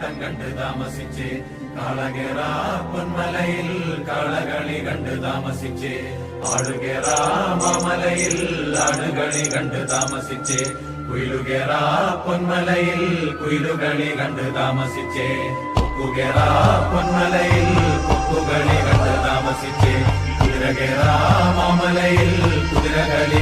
കാളവട്ടം കണ്ട് താമസിച്ച് കാളകേറ പൊന്മലയിൽ കാളകളി കണ്ട് താമസിച്ച് ആടുകേറ മാമലയിൽ ആടുകളി കണ്ട് താമസിച്ച് കുയിലുകേറ പൊന്മലയിൽ കുയിലുകളി കണ്ട് താമസിച്ച് കൊക്കുകേറ പൊന്മലയിൽ കൊക്കുകളി കണ്ട് താമസിച്ച് കുതിരകേറ മാമലയിൽ കുതിരകളി